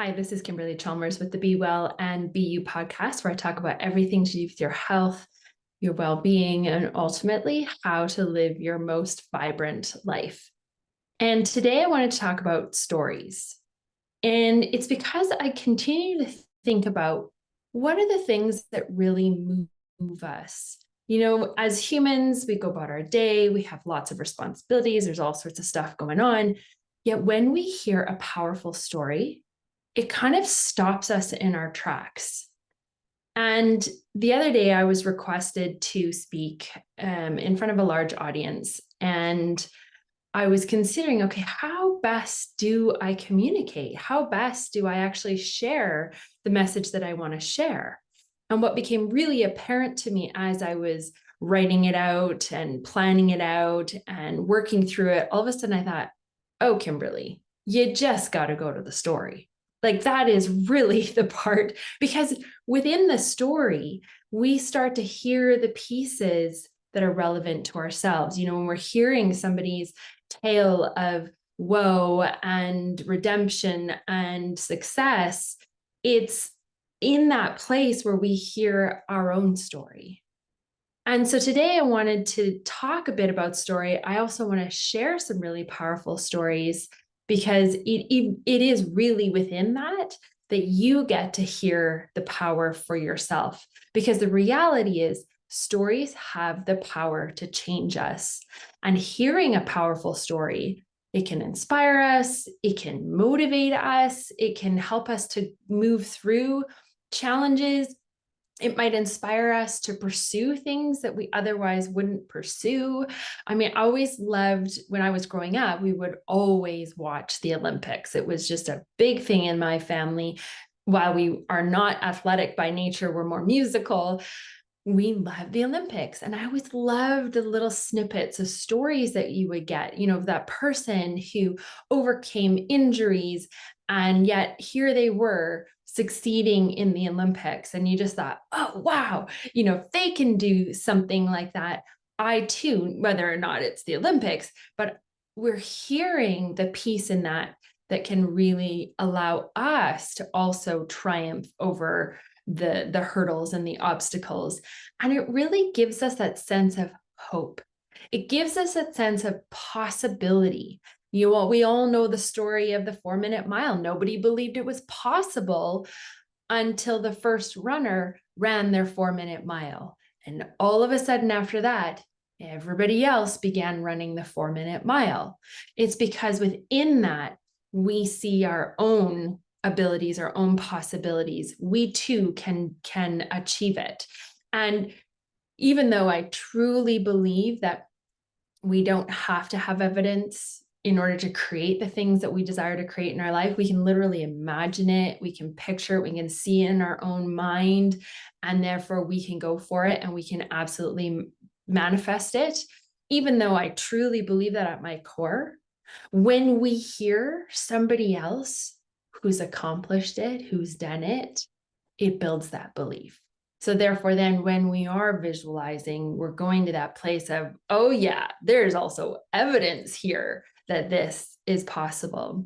Hi, this is Kimberly Chalmers with the Be Well and Be You podcast, where I talk about everything to do with your health, your well-being, and ultimately how to live your most vibrant life. And today I wanted to talk about stories. And it's because I continue to think about what are the things that really move us. As humans, we go about our day, we have lots of responsibilities, there's all sorts of stuff going on. Yet when we hear a powerful story, it kind of stops us in our tracks. And the other day, I was requested to speak in front of a large audience. And I was considering, okay, how best do I communicate? How best do I actually share the message that I want to share? And what became really apparent to me as I was writing it out and planning it out and working through it, all of a sudden I thought, oh, Kimberly, you just got to go to the story. Like that is really the part, because within the story, we start to hear the pieces that are relevant to ourselves. When we're hearing somebody's tale of woe and redemption and success, it's in that place where we hear our own story. And so today I wanted to talk a bit about story. I also want to share some really powerful stories because it is really within that you get to hear the power for yourself. Because the reality is stories have the power to change us. And hearing a powerful story, it can inspire us, it can motivate us, it can help us to move through challenges. It might inspire us to pursue things that we otherwise wouldn't pursue. I mean, I always loved when I was growing up, we would always watch the Olympics. It was just a big thing in my family. While we are not athletic by nature, we're more musical. We love the Olympics. And I always loved the little snippets of stories that you would get, of that person who overcame injuries. And yet here they were succeeding in the Olympics. And you just thought, oh, wow, if they can do something like that, I too, whether or not it's the Olympics, but we're hearing the piece in that can really allow us to also triumph over the hurdles and the obstacles. And it really gives us that sense of hope. It gives us a sense of possibility. We all know the story of the 4-minute mile. Nobody believed it was possible until the first runner ran their 4-minute mile. And all of a sudden after that, everybody else began running the 4-minute mile. It's because within that, we see our own abilities, our own possibilities. We too can achieve it. And even though I truly believe that we don't have to have evidence in order to create the things that we desire to create in our life, we can literally imagine it, we can picture it, we can see it in our own mind, and therefore we can go for it and we can absolutely manifest it. Even though I truly believe that at my core, when we hear somebody else who's accomplished it, who's done it, it builds that belief. So therefore, then when we are visualizing, we're going to that place of, oh yeah, there's also evidence here that this is possible.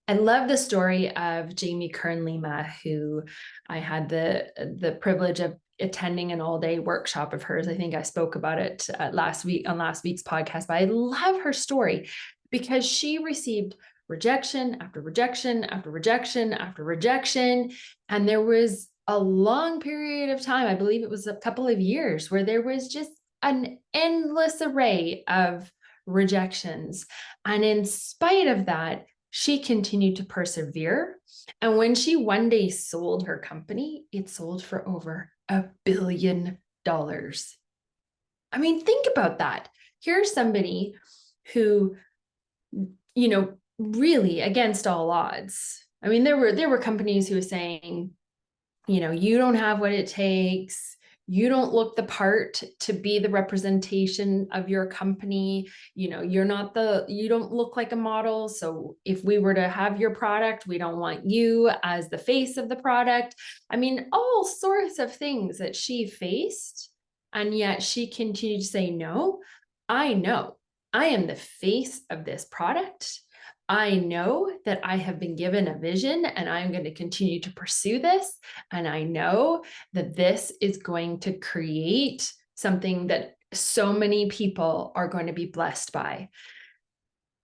I love the story of Jamie Kern-Lima, who I had the privilege of attending an all-day workshop of hers. I think I spoke about it last week on last week's podcast, but I love her story because she received rejection after rejection after rejection after rejection. And there was a long period of time, I believe it was a couple of years, where there was just an endless array of rejections. And in spite of that, she continued to persevere. And when she one day sold her company, it sold for over $1 billion. I mean, think about that. Here's somebody who, really against all odds. I mean, there were companies who were saying, you don't have what it takes. You don't look the part to be the representation of your company. You don't look like a model. So if we were to have your product, we don't want you as the face of the product. I mean, all sorts of things that she faced. And yet she continued to say, no, I know I am the face of this product. I know that I have been given a vision and I'm going to continue to pursue this. And I know that this is going to create something that so many people are going to be blessed by.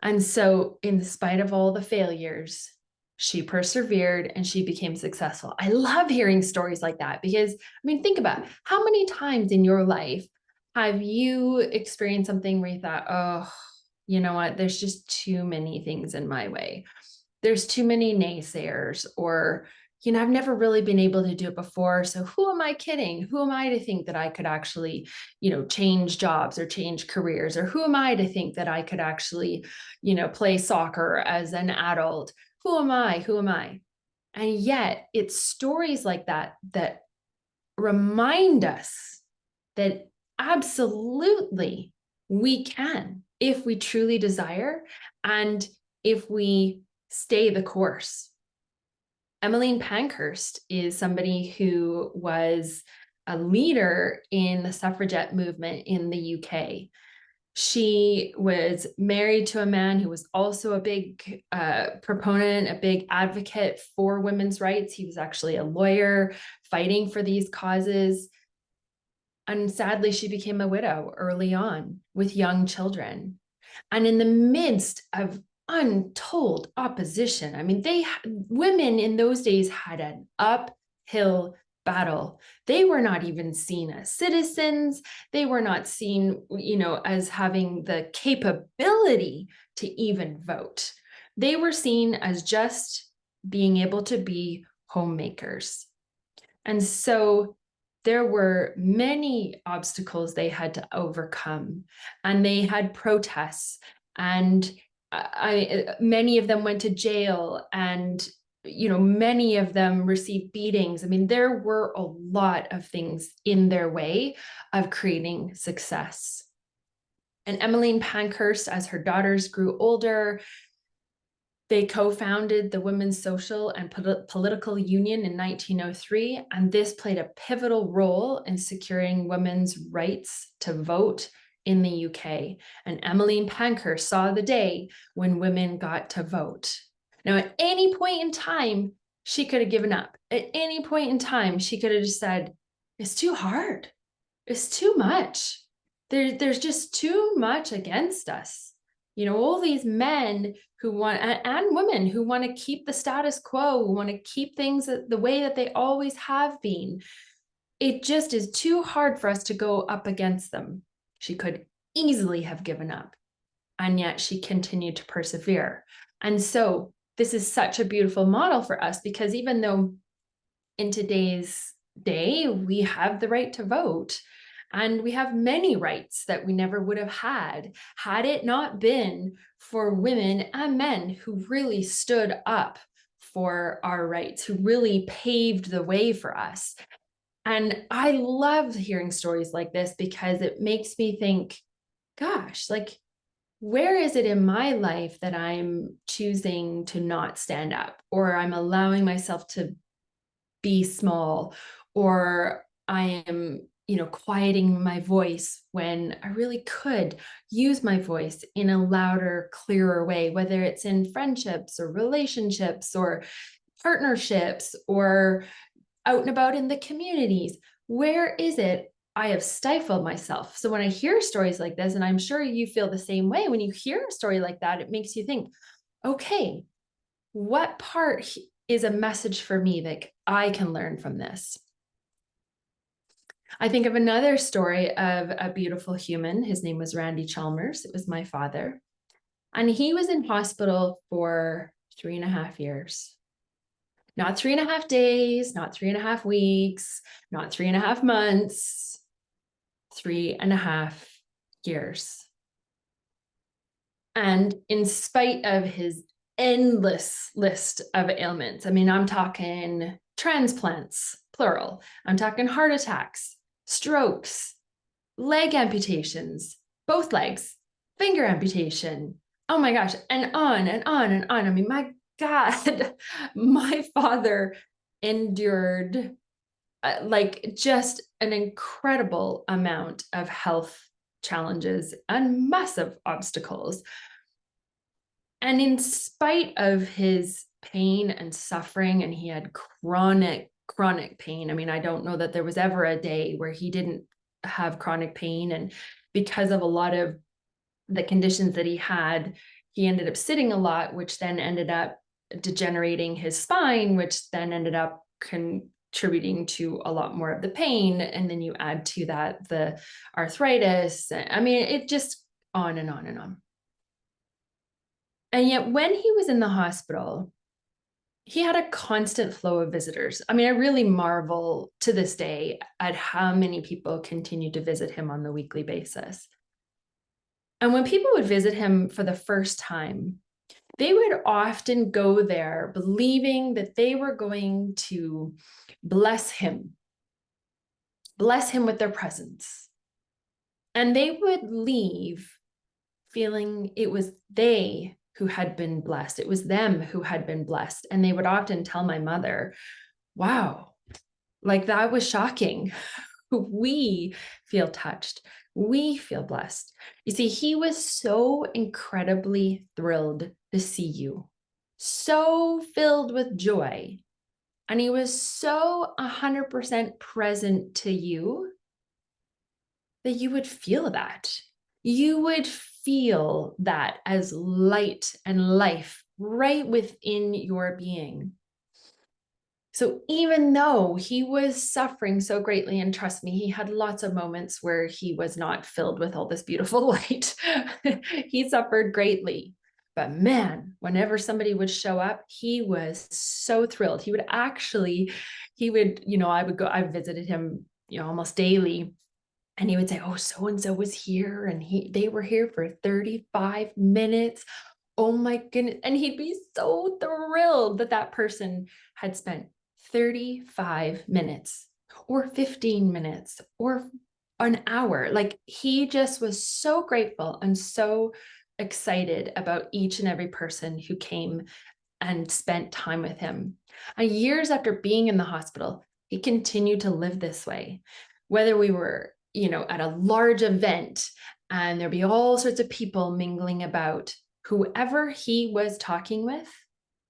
And so, in spite of all the failures, she persevered and she became successful. I love hearing stories like that because, I mean, think about how many times in your life have you experienced something where you thought, oh, you know what, there's just too many things in my way. There's too many naysayers, or, I've never really been able to do it before. So who am I kidding? Who am I to think that I could actually, change jobs or change careers? Or who am I to think that I could actually, play soccer as an adult? Who am I? Who am I? And yet it's stories like that that remind us that absolutely we can if we truly desire and if we stay the course. Emmeline Pankhurst is somebody who was a leader in the suffragette movement in the UK. She was married to a man who was also a big proponent, a big advocate for women's rights. He was actually a lawyer fighting for these causes. And sadly, she became a widow early on with young children. And in the midst of untold opposition, I mean, women in those days had an uphill battle. They were not even seen as citizens. They were not seen, as having the capability to even vote. They were seen as just being able to be homemakers. And so there were many obstacles they had to overcome, and they had protests, and many of them went to jail, and many of them received beatings. I mean, there were a lot of things in their way of creating success. And Emmeline Pankhurst, as her daughters grew older, they co-founded the Women's Social and Political Union in 1903, and this played a pivotal role in securing women's rights to vote in the UK. And Emmeline Pankhurst saw the day when women got to vote. Now, at any point in time, she could have given up. At any point in time, she could have just said, it's too hard. It's too much. There's just too much against us. All these men who want, and women who want to keep the status quo, who want to keep things the way that they always have been. It just is too hard for us to go up against them. She could easily have given up, and yet she continued to persevere. And so this is such a beautiful model for us, because even though in today's day we have the right to vote, and we have many rights that we never would have had it not been for women and men who really stood up for our rights, who really paved the way for us. And I love hearing stories like this because it makes me think, gosh, like, where is it in my life that I'm choosing to not stand up, or I'm allowing myself to be small, or I am, quieting my voice when I really could use my voice in a louder, clearer way, whether it's in friendships or relationships or partnerships or out and about in the communities. Where is it I have stifled myself? So when I hear stories like this, and I'm sure you feel the same way, when you hear a story like that, it makes you think, okay, what part is a message for me that I can learn from this? I think of another story of a beautiful human. His name was Randy Chalmers. It was my father. And he was in hospital for 3.5 years. Not 3.5 days, not 3.5 weeks, not 3.5 months, 3.5 years. And in spite of his endless list of ailments, I mean, I'm talking transplants, plural. I'm talking heart attacks, strokes, leg amputations, both legs, finger amputation. Oh my gosh, and on and on and on. I mean, my God, my father endured like just an incredible amount of health challenges and massive obstacles. And in spite of his pain and suffering, and he had chronic pain. I mean, I don't know that there was ever a day where he didn't have chronic pain. And because of a lot of the conditions that he ended up sitting a lot, which then ended up degenerating his spine, which then ended up contributing to a lot more of the pain. And then you add to that the arthritis. I mean, it just on and on and on. And yet when he was in the hospital, he had a constant flow of visitors. I mean, I really marvel to this day at how many people continue to visit him on the weekly basis. And when people would visit him for the first time, they would often go there believing that they were going to bless him with their presence. And they would leave feeling it was they who had been blessed. It was them who had been blessed. And they would often tell my mother, wow, like that was shocking. We feel touched. We feel blessed. You see, he was so incredibly thrilled to see you, so filled with joy. And he was so 100% present to you that you would feel that. You would feel that as light and life right within your being. So even though he was suffering so greatly, and trust me, he had lots of moments where he was not filled with all this beautiful light. He suffered greatly. But man, whenever somebody would show up, he was so thrilled. He would, I visited him, almost daily. And he would say, oh, so-and-so was here and they were here for 35 minutes. Oh my goodness. And he'd be so thrilled that that person had spent 35 minutes or 15 minutes or an hour. Like he just was so grateful and so excited about each and every person who came and spent time with him. And years after being in the hospital, he continued to live this way. Whether we were, at a large event and there'd be all sorts of people mingling about, whoever he was talking with,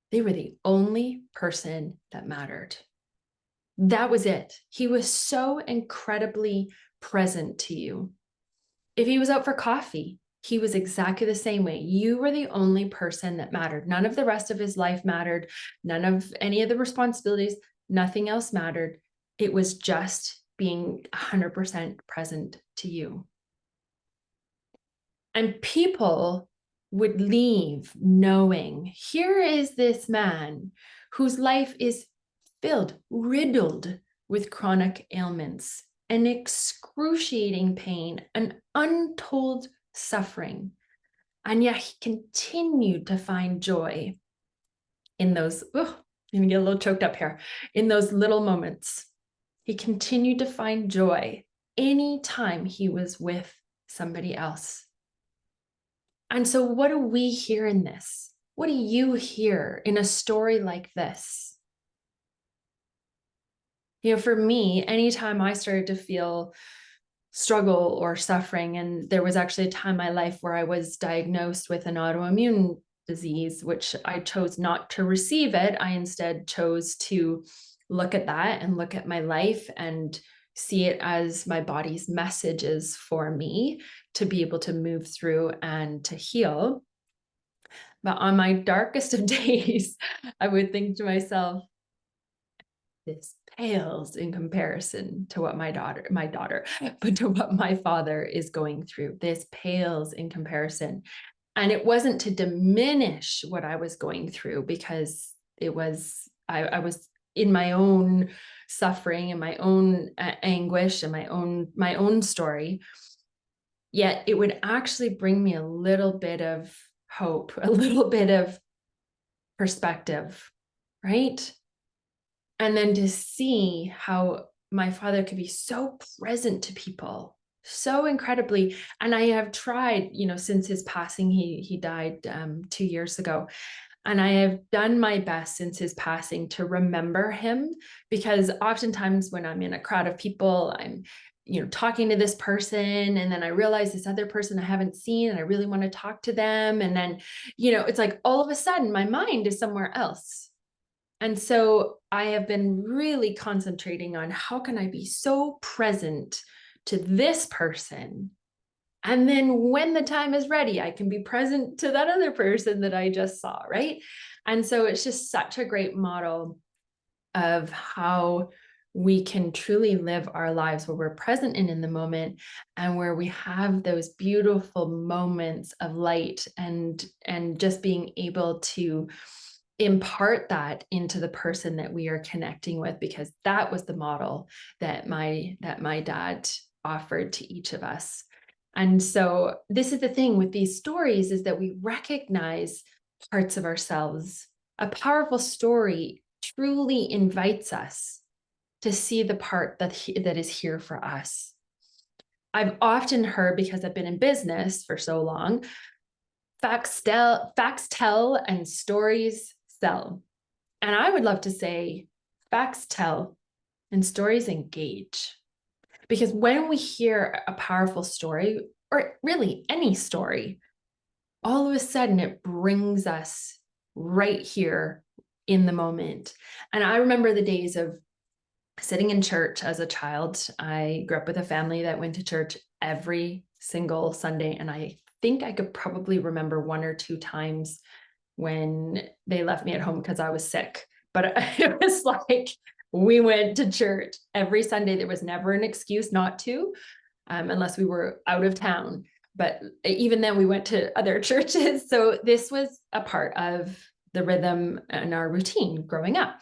they were the only person that mattered. That was it. He was so incredibly present to you. If he was out for coffee, he was exactly the same way. You were the only person that mattered. None of the rest of his life mattered. None of any of the responsibilities, nothing else mattered. It was just being 100% present to you. And people would leave knowing, here is this man whose life is riddled with chronic ailments and excruciating pain and untold suffering. And yet he continued to find joy in those, I'm gonna get a little choked up here, in those little moments. He continued to find joy anytime he was with somebody else. And so what do we hear in this? What do you hear in a story like this? For me, anytime I started to feel struggle or suffering, and there was actually a time in my life where I was diagnosed with an autoimmune disease, which I chose not to receive it. I instead chose to look at that and look at my life and see it as my body's messages for me to be able to move through and to heal. But on my darkest of days, I would think to myself, this pales in comparison to what but to what my father is going through. This pales in comparison. And it wasn't to diminish what I was going through, because it was, I was in my own suffering and my own anguish and my own story. Yet it would actually bring me a little bit of hope, a little bit of perspective, right? And then to see how my father could be so present to people, so incredibly. And I have tried, since his passing, he died 2 years ago. And I have done my best since his passing to remember him, because oftentimes when I'm in a crowd of people, I'm talking to this person, and then I realize this other person I haven't seen and I really want to talk to them. And then, it's like all of a sudden my mind is somewhere else. And so I have been really concentrating on how can I be so present to this person. And then when the time is ready, I can be present to that other person that I just saw, right? And so it's just such a great model of how we can truly live our lives where we're present and in the moment, and where we have those beautiful moments of light and just being able to impart that into the person that we are connecting with, because that was the model that my dad offered to each of us. And so this is the thing with these stories, is that we recognize parts of ourselves. A powerful story truly invites us to see the part that is here for us. I've often heard, because I've been in business for so long, facts tell and stories sell. And I would love to say facts tell and stories engage. Because when we hear a powerful story, or really any story, all of a sudden it brings us right here in the moment. And I remember the days of sitting in church as a child. I grew up with a family that went to church every single Sunday. And I think I could probably remember one or two times when they left me at home because I was sick. But it was like we went to church every Sunday. There was never an excuse not to, unless we were out of town. But even then, we went to other churches. So this was a part of the rhythm and our routine growing up.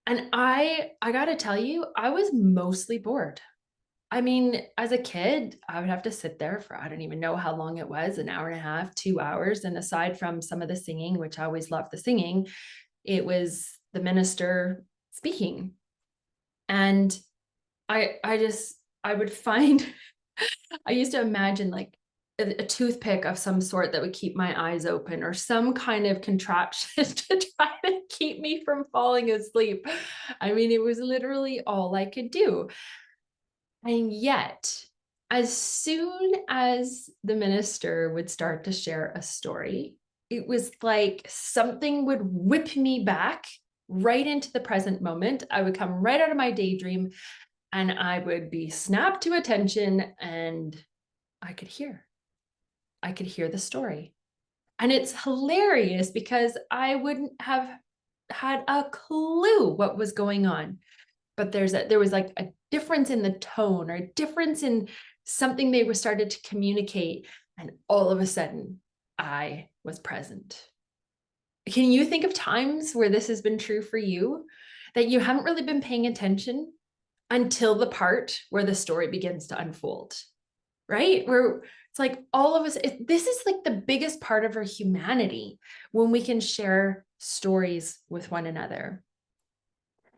And I got to tell you, I was mostly bored. I mean, as a kid, I would have to sit there for, I don't even know how long it was, an hour and a half, 2 hours. And aside from some of the singing, which I always loved the singing, it was the minister speaking. And I would find, I used to imagine like a toothpick of some sort that would keep my eyes open, or some kind of contraption to try to keep me from falling asleep. I mean, it was literally all I could do. And yet, as soon as the minister would start to share a story, it was like something would whip me back right into the present moment. I would come right out of my daydream and I would be snapped to attention, and I could hear the story. And it's hilarious because I wouldn't have had a clue what was going on. But there was like a difference in the tone, or a difference in something they were started to communicate. And all of a sudden, I was present. Can you think of times where this has been true for you, that you haven't really been paying attention until the part where the story begins to unfold, right? Where it's like all of us, this is like the biggest part of our humanity, when we can share stories with one another.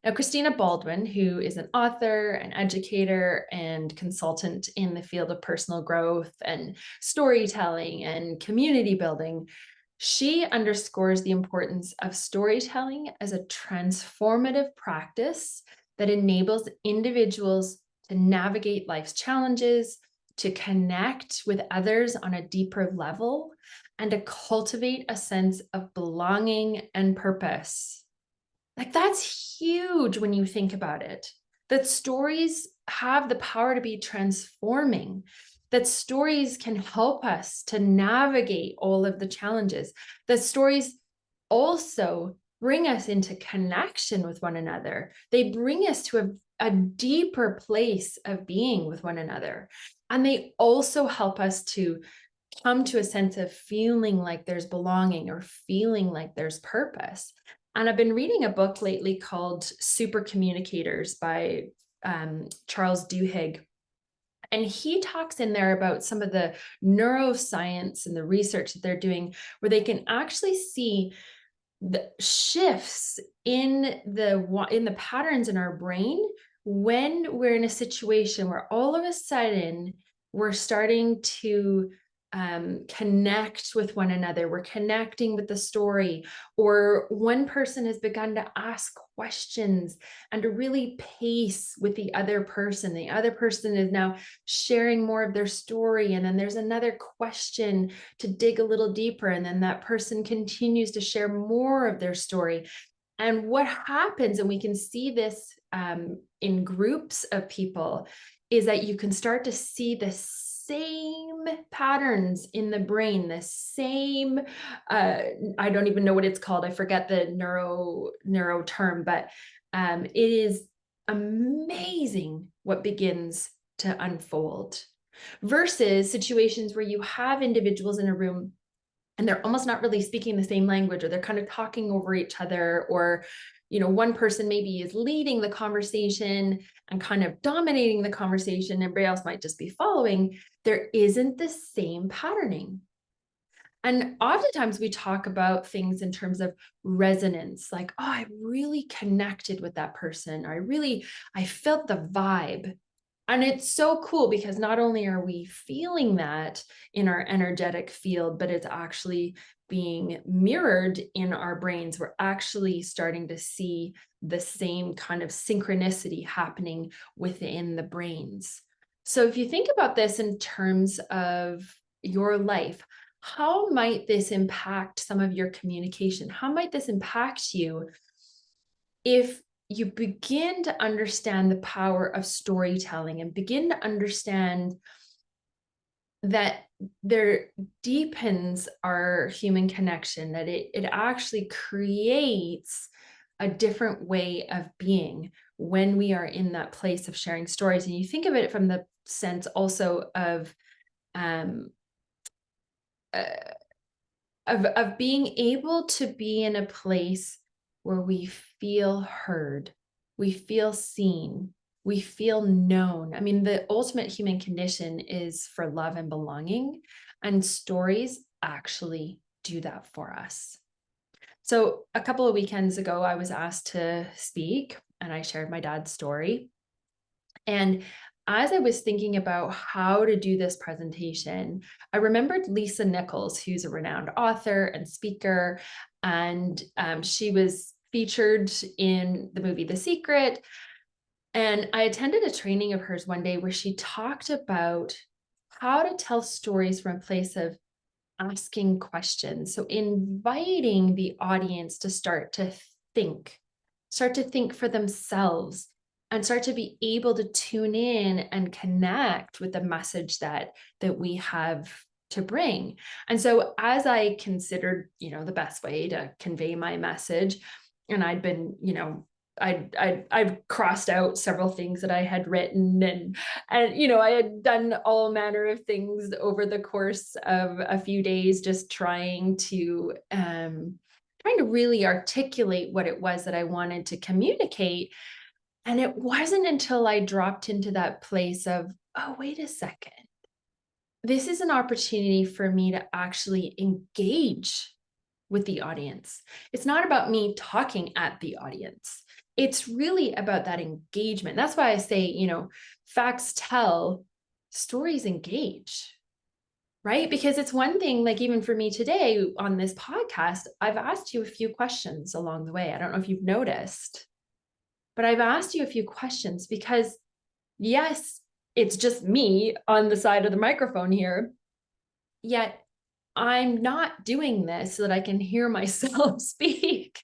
Now, Christina Baldwin, who is an author, an educator, and consultant in the field of personal growth and storytelling and community building, she underscores the importance of storytelling as a transformative practice that enables individuals to navigate life's challenges, to connect with others on a deeper level, and to cultivate a sense of belonging and purpose. Like, that's huge when you think about it, that stories have the power to be transforming, that stories can help us to navigate all of the challenges, that stories also bring us into connection with one another. They bring us to a deeper place of being with one another. And they also help us to come to a sense of feeling like there's belonging, or feeling like there's purpose. And I've been reading a book lately called Super Communicators by Charles Duhigg. And he talks in there about some of the neuroscience and the research that they're doing, where they can actually see the shifts in the patterns in our brain when we're in a situation where all of a sudden we're starting to connect with one another. We're connecting with the story, or one person has begun to ask questions and to really pace with the other person. The other person is now sharing more of their story. And then there's another question to dig a little deeper. And then that person continues to share more of their story. And what happens, and we can see this in groups of people, is that you can start to see the same patterns in the brain, the same, I don't even know what it's called. I forget the neuro term, but it is amazing what begins to unfold versus situations where you have individuals in a room and they're almost not really speaking the same language, or they're kind of talking over each other, or one person maybe is leading the conversation and kind of dominating the conversation, everybody else might just be following. There isn't the same patterning. And oftentimes we talk about things in terms of resonance, like, oh, I really connected with that person. I felt the vibe. And it's so cool because not only are we feeling that in our energetic field, but it's actually being mirrored in our brains. We're actually starting to see the same kind of synchronicity happening within the brains. So if you think about this in terms of your life, how might this impact some of your communication? How might this impact you if you begin to understand the power of storytelling and begin to understand that there deepens our human connection, that it actually creates a different way of being when we are in that place of sharing stories. And you think of it from the sense also of um, uh, of being able to be in a place where we feel heard, we feel seen, we feel known. I mean, the ultimate human condition is for love and belonging, and stories actually do that for us. So a couple of weekends ago, I was asked to speak, and I shared my dad's story. And as I was thinking about how to do this presentation, I remembered Lisa Nichols, who's a renowned author and speaker, and she was featured in the movie The Secret. And I attended a training of hers one day where she talked about how to tell stories from a place of asking questions. So inviting the audience to start to think for themselves, and start to be able to tune in and connect with the message that we have to bring. And so as I considered, the best way to convey my message, and I'd been, I've crossed out several things that I had written, and I had done all manner of things over the course of a few days, just trying to really articulate what it was that I wanted to communicate. And it wasn't until I dropped into that place of, oh, wait a second, this is an opportunity for me to actually engage with the audience. It's not about me talking at the audience. It's really about that engagement. That's why I say, facts tell, stories engage, right? Because it's one thing, like even for me today on this podcast, I've asked you a few questions along the way. I don't know if you've noticed, but I've asked you a few questions because, yes, it's just me on the side of the microphone here, yet I'm not doing this so that I can hear myself speak.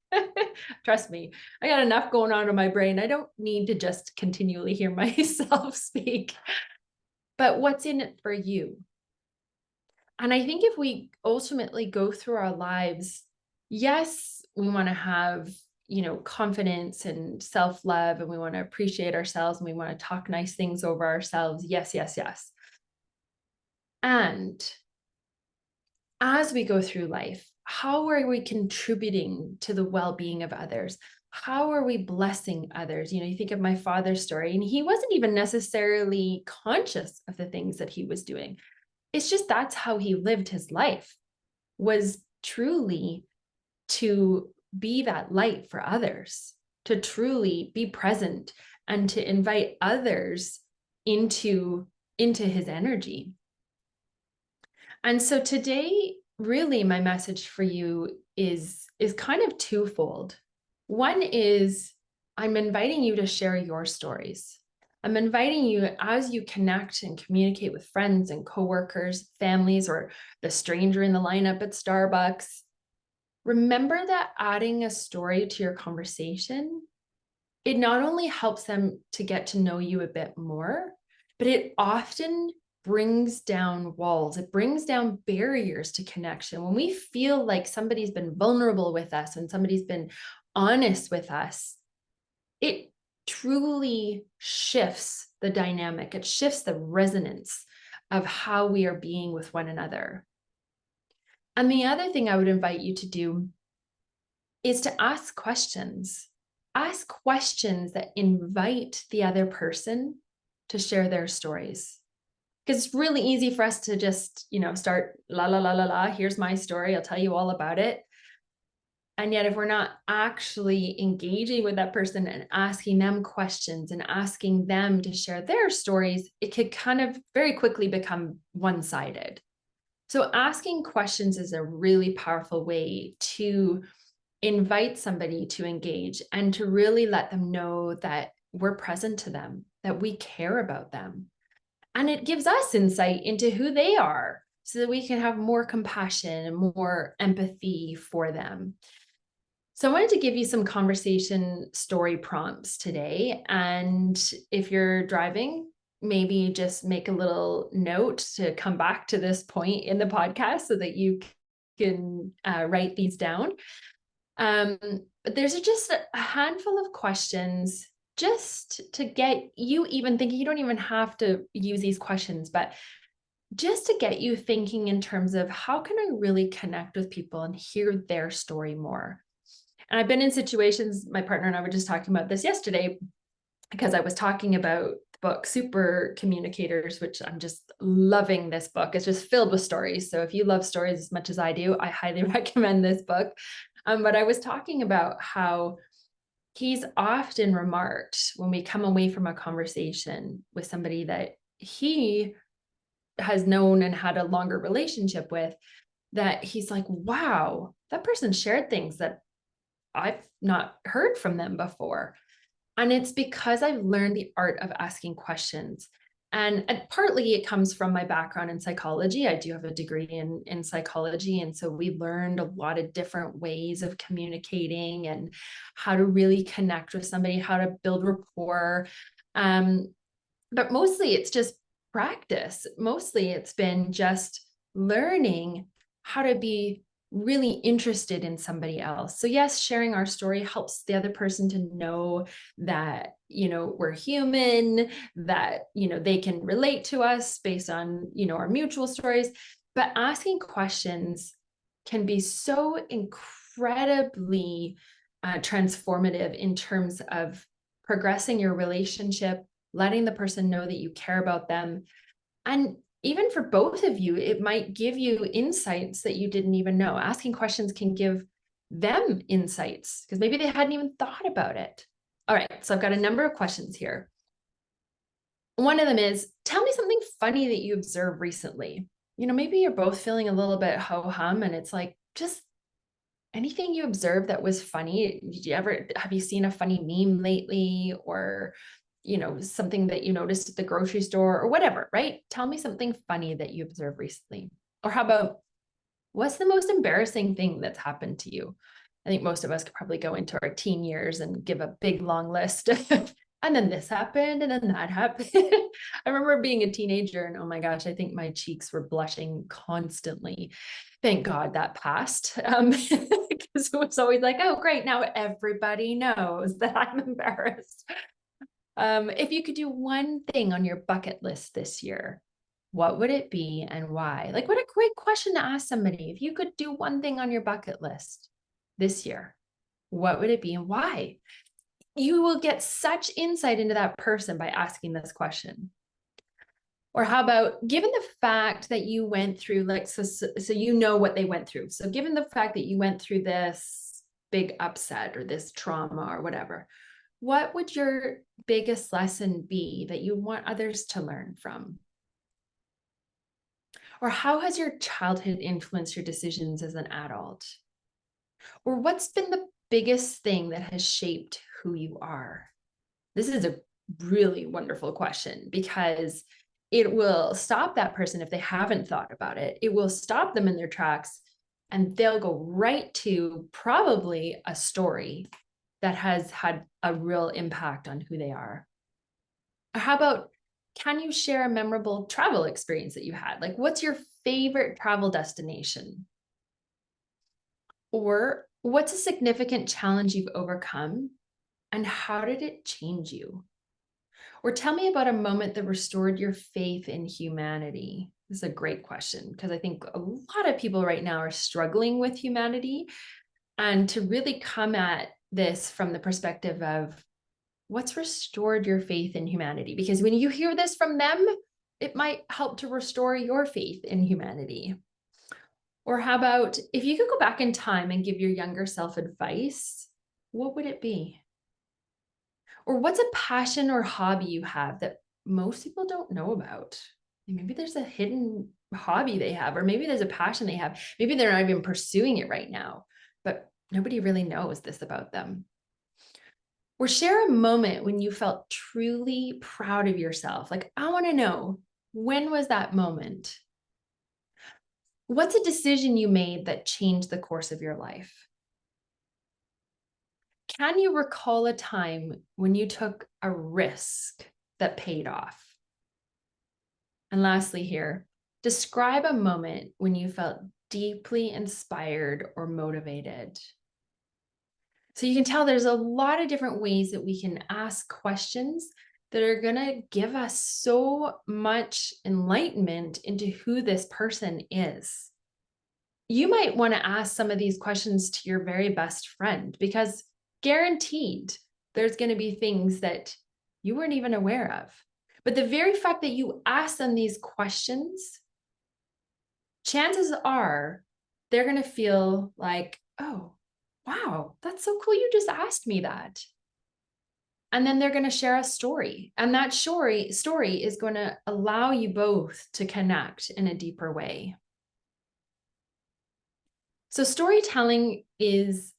Trust me, I got enough going on in my brain. I don't need to just continually hear myself speak. But what's in it for you? And I think if we ultimately go through our lives, yes, we want to have, confidence and self-love, and we want to appreciate ourselves, and we want to talk nice things over ourselves. Yes, yes, yes. And as we go through life, how are we contributing to the well-being of others? How are we blessing others? You think of my father's story, and he wasn't even necessarily conscious of the things that he was doing. It's just that's how he lived his life, was truly to be that light for others, to truly be present and to invite others into his energy. And so today, really my message for you is kind of twofold. One is I'm inviting you to share your stories. I'm inviting you as you connect and communicate with friends and coworkers, families, or the stranger in the lineup at Starbucks. Remember that adding a story to your conversation, it not only helps them to get to know you a bit more, but it often brings down walls. It brings down barriers to connection. When we feel like somebody's been vulnerable with us, when somebody's been honest with us, it truly shifts the dynamic. It shifts the resonance of how we are being with one another. And the other thing I would invite you to do is to ask questions. Ask questions that invite the other person to share their stories. Because it's really easy for us to just, start la la la la la, here's my story, I'll tell you all about it. And yet, if we're not actually engaging with that person and asking them questions and asking them to share their stories, it could kind of very quickly become one-sided. So asking questions is a really powerful way to invite somebody to engage and to really let them know that we're present to them, that we care about them. And it gives us insight into who they are so that we can have more compassion and more empathy for them. So I wanted to give you some conversation story prompts today. And if you're driving, maybe just make a little note to come back to this point in the podcast so that you can write these down. But there's just a handful of questions just to get you even thinking. You don't even have to use these questions, but just to get you thinking in terms of how can I really connect with people and hear their story more. And I've been in situations, my partner and I were just talking about this yesterday, because I was talking about the book Super Communicators, which I'm just loving this book. It's just filled with stories. So if you love stories as much as I do, I highly recommend this book. But I was talking about how he's often remarked when we come away from a conversation with somebody that he has known and had a longer relationship with, that he's like, wow, that person shared things that I've not heard from them before. And it's because I've learned the art of asking questions. And partly it comes from my background in psychology. I do have a degree in psychology. And so we learned a lot of different ways of communicating and how to really connect with somebody, how to build rapport. But mostly it's just practice. Mostly it's been just learning how to be really interested in somebody else. So yes, sharing our story helps the other person to know that, we're human, that, they can relate to us based on, our mutual stories. But asking questions can be so incredibly transformative in terms of progressing your relationship, letting the person know that you care about them. And even for both of you, it might give you insights that you didn't even know. Asking questions can give them insights because maybe they hadn't even thought about it. All right, so I've got a number of questions here. One of them is, tell me something funny that you observed recently. Maybe you're both feeling a little bit ho-hum and it's like, just anything you observed that was funny. Have you seen a funny meme lately, or something that you noticed at the grocery store or whatever, right? Tell me something funny that you observed recently. Or how about, what's the most embarrassing thing that's happened to you? I think most of us could probably go into our teen years and give a big long list. And then this happened, and then that happened. I remember being a teenager and oh my gosh, I think my cheeks were blushing constantly. Thank God that passed. Because it was always like, oh, great, now everybody knows that I'm embarrassed. If you could do one thing on your bucket list this year, what would it be and why? Like, what a great question to ask somebody. If you could do one thing on your bucket list this year, what would it be and why? You will get such insight into that person by asking this question. Or how about, given the fact that you went through, like, so you know what they went through. So given the fact that you went through this big upset or this trauma or whatever, what would your biggest lesson be that you want others to learn from? Or how has your childhood influenced your decisions as an adult? Or what's been the biggest thing that has shaped who you are? This is a really wonderful question because it will stop that person if they haven't thought about it. It will stop them in their tracks and they'll go right to probably a story that has had a real impact on who they are. How about, can you share a memorable travel experience that you had? Like, what's your favorite travel destination? Or what's a significant challenge you've overcome and how did it change you? Or tell me about a moment that restored your faith in humanity. This is a great question because I think a lot of people right now are struggling with humanity, and to really come at this from the perspective of what's restored your faith in humanity. Because when you hear this from them, it might help to restore your faith in humanity. Or how about if you could go back in time and give your younger self advice, what would it be? Or what's a passion or hobby you have that most people don't know about? Maybe there's a hidden hobby they have, or maybe there's a passion they have. Maybe they're not even pursuing it right now, but nobody really knows this about them. Or share a moment when you felt truly proud of yourself. Like, I want to know, when was that moment? What's a decision you made that changed the course of your life? Can you recall a time when you took a risk that paid off? And lastly here, describe a moment when you felt deeply inspired or motivated. So you can tell there's a lot of different ways that we can ask questions that are going to give us so much enlightenment into who this person is. You might want to ask some of these questions to your very best friend, because guaranteed there's going to be things that you weren't even aware of. But the very fact that you ask them these questions, chances are they're going to feel like, oh, wow, that's so cool. You just asked me that. And then they're going to share a story. And that story is going to allow you both to connect in a deeper way. So storytelling is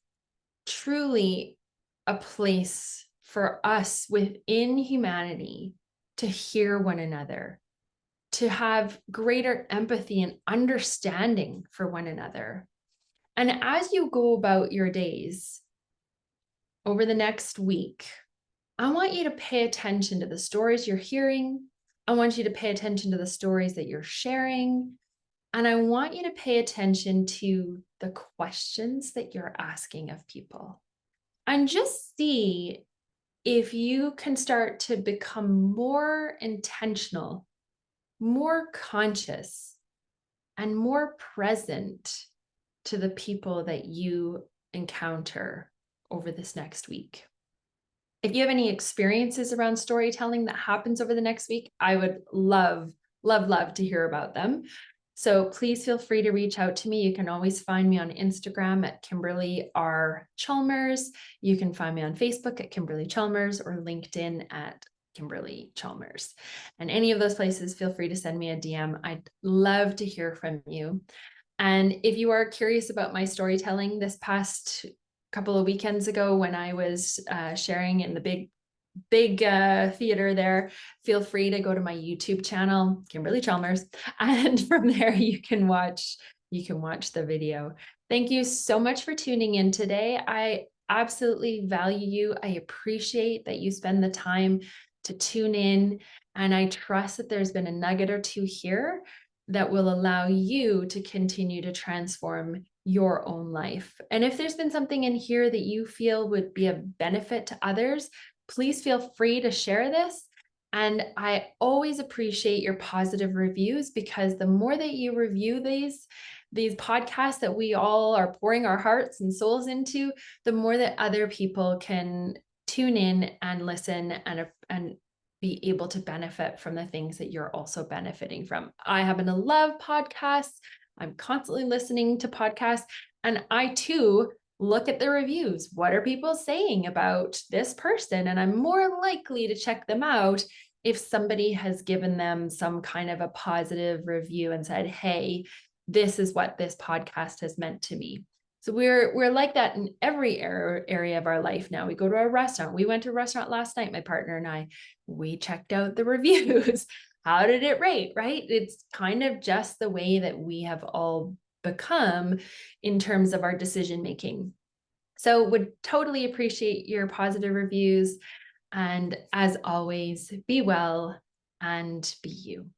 truly a place for us within humanity to hear one another, to have greater empathy and understanding for one another. And as you go about your days over the next week, I want you to pay attention to the stories you're hearing. I want you to pay attention to the stories that you're sharing. And I want you to pay attention to the questions that you're asking of people. And just see if you can start to become more intentional, more conscious, and more present to the people that you encounter over this next week. If you have any experiences around storytelling that happens over the next week, I would love, love, love to hear about them. So please feel free to reach out to me. You can always find me on Instagram at Kimberly R. Chalmers. You can find me on Facebook at Kimberly Chalmers or LinkedIn at Kimberly Chalmers. And any of those places, feel free to send me a DM. I'd love to hear from you. And if you are curious about my storytelling, this past couple of weekends ago when I was sharing in the big theater there, feel free to go to my YouTube channel, Kimberly Chalmers, and from there you can watch the video. Thank you so much for tuning in today. I absolutely value you. I appreciate that you spend the time to tune in, and I trust that there's been a nugget or two here that will allow you to continue to transform your own life. And if there's been something in here that you feel would be of benefit to others, please feel free to share this. And I always appreciate your positive reviews, because the more that you review these podcasts that we all are pouring our hearts and souls into, the more that other people can tune in and listen and be able to benefit from the things that you're also benefiting from. I happen to love podcasts. I'm constantly listening to podcasts, and I too look at the reviews. What are people saying about this person? And I'm more likely to check them out if somebody has given them some kind of a positive review and said, hey, this is what this podcast has meant to me. So we're like that in every area of our life now. We go to a restaurant. We went to a restaurant last night, my partner and I. We checked out the reviews. How did it rate, right? It's kind of just the way that we have all become in terms of our decision making. So would totally appreciate your positive reviews. And as always, be well and be you.